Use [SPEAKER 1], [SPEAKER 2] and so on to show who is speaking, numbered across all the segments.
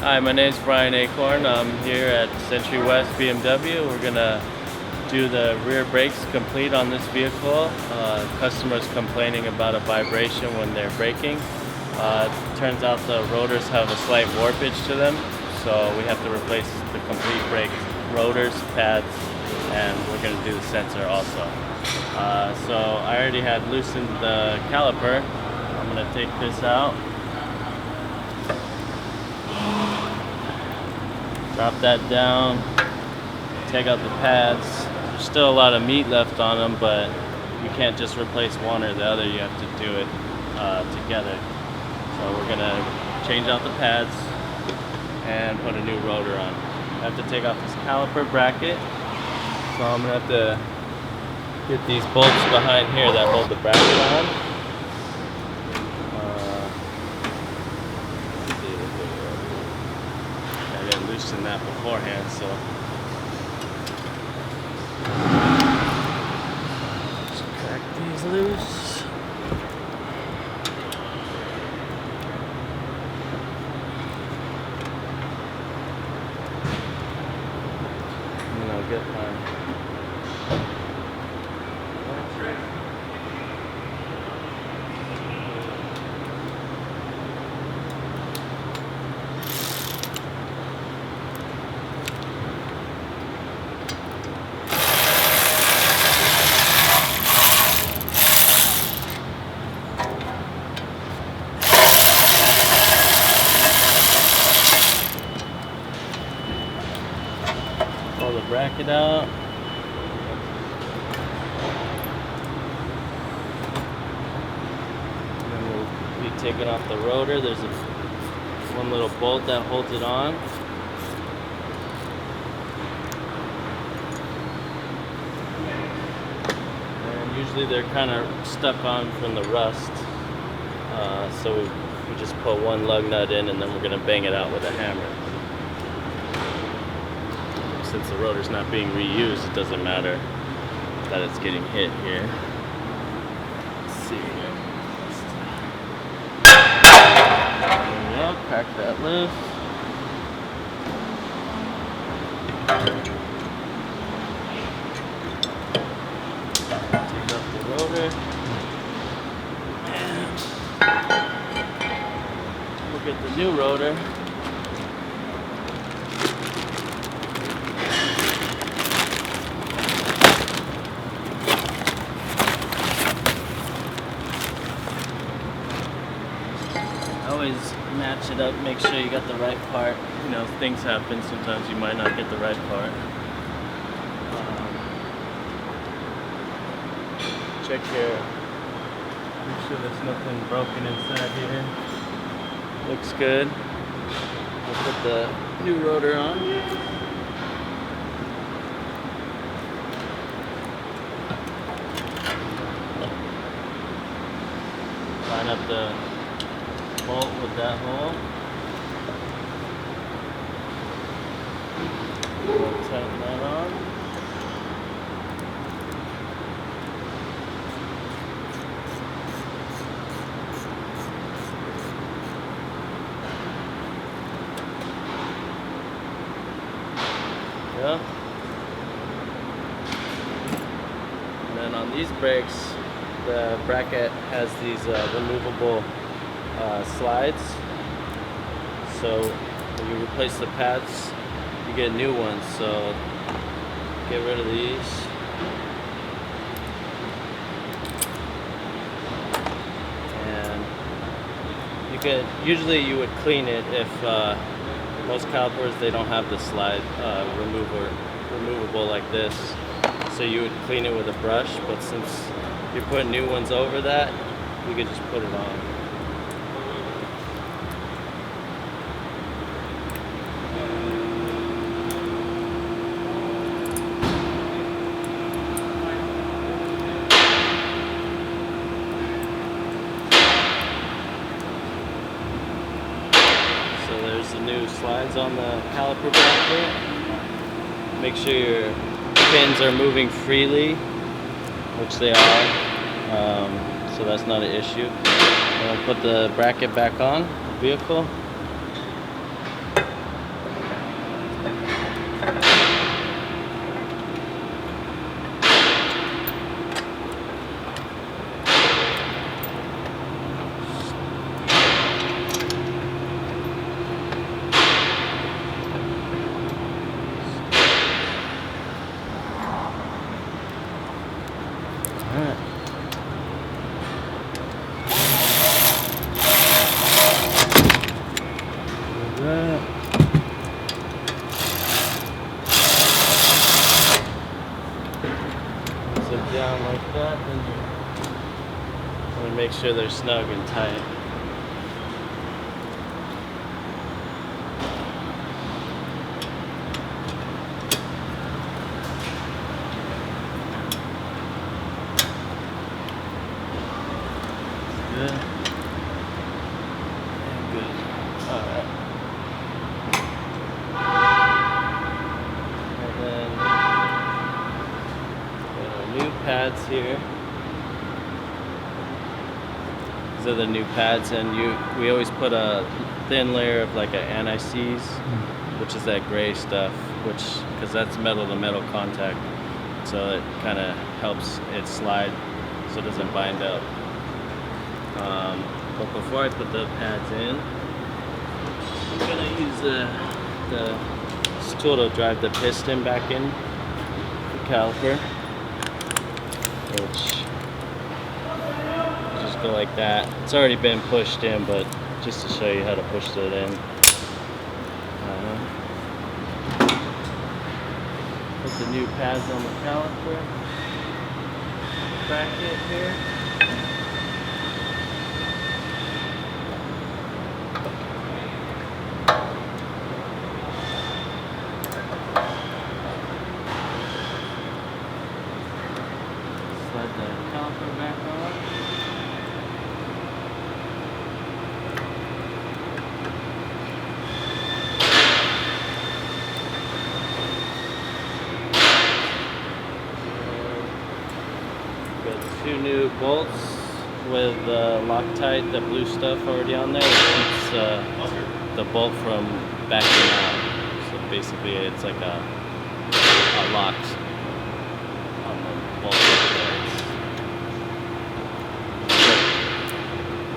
[SPEAKER 1] Hi, my name is Brian Acorn. I'm here at West BMW. We're gonna do the rear brakes complete on this vehicle. Customers complaining about a vibration when they're braking. Turns out the rotors have a slight warpage to them, so we have to replace the complete brake rotors, pads, and we're gonna do the sensor also. So I already had loosened the caliper. I'm gonna take this out. Drop that down, take out the pads. There's still a lot of meat left on them, but you can't just replace one or the other. You have to do it together. So we're gonna change out the pads and put a new rotor on. I have to take off this caliper bracket. So I'm gonna have to get these bolts behind here that hold the bracket on. Loosen that beforehand, so just crack these loose. And then I'll get my pull the bracket out. And then we'll be taking off the rotor. There's one little bolt that holds it on. And usually they're kind of stuck on from the rust. So we just put one lug nut in and then we're going to bang it out with a hammer. Since the rotor's not being reused, it doesn't matter that it's getting hit here. Let's see. There we go, crack that loose. Take off the rotor. And we'll get the new rotor. Always match it up, make sure you got the right part. You know, things happen, sometimes you might not get the right part. Check here, make sure there's nothing broken inside here. Looks good. We'll put the new rotor on. Line up the bolt with that hole. We'll tighten that on. Yeah. And then on these brakes, the bracket has these removable slides, so when you replace the pads you get new ones, so get rid of these. And you could usually you would clean it if most calipers, they don't have the slide removable like this, so you would clean it with a brush, but since you're putting new ones over that, you could just put it on. So there's the new slides on the caliper bracket. Make sure your pins are moving freely, which they are, so that's not an issue. And I'll put the bracket back on the vehicle. make sure they're snug and tight. Good. And good. Alright. And then our new pads here. These are the new pads, and we always put a thin layer of like an anti-seize, which is that gray stuff, because that's metal to metal contact, so it kind of helps it slide so it doesn't bind up. But before I put the pads in, I'm gonna use this tool to drive the piston back in the caliper, which just go like that. It's already been pushed in, but just to show you how to push it in. Put the new pads on the caliper bracket here. Slide the caliper back on. Got two new bolts with Loctite, the blue stuff already on there. It keeps the bolt from backing out. So basically it's like a lock on the bolt there.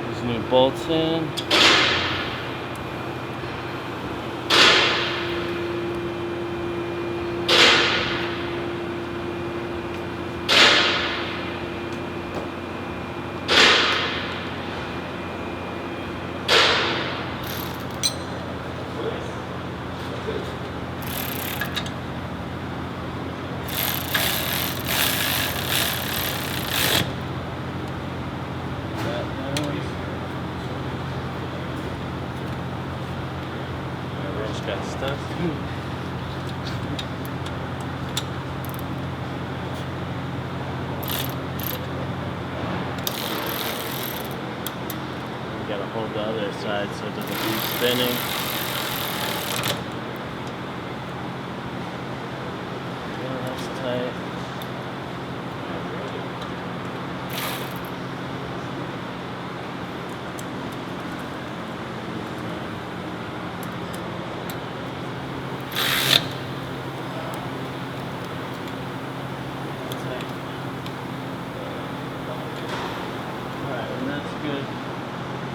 [SPEAKER 1] Put these new bolts in. Got stuff. We gotta hold the other side so it doesn't keep spinning. Yeah, that's tight.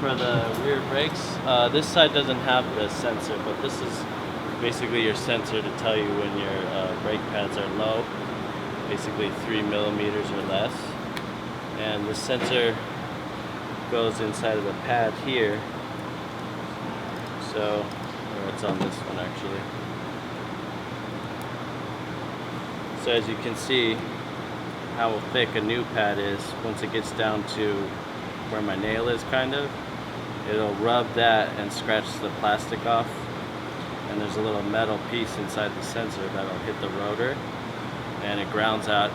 [SPEAKER 1] For the rear brakes, this side doesn't have the sensor, but this is basically your sensor to tell you when your brake pads are low, basically 3 millimeters or less. And the sensor goes inside of the pad here, so, or it's on this one actually. So as you can see how thick a new pad is, once it gets down to where my nail is kind of, it'll rub that and scratch the plastic off, and there's a little metal piece inside the sensor that'll hit the rotor and it grounds out,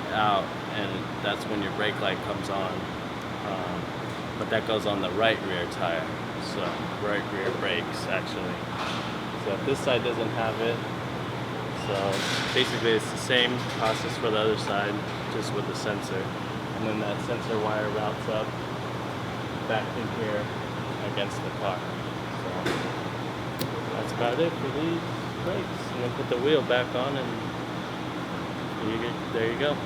[SPEAKER 1] and that's when your brake light comes on. But that goes on the right rear tire, so right rear brakes actually. So if this side doesn't have it, so basically it's the same process for the other side, just with the sensor, and then that sensor wire routes up back in here against the car. So that's about it for these brakes. I'm gonna put the wheel back on, and there you go.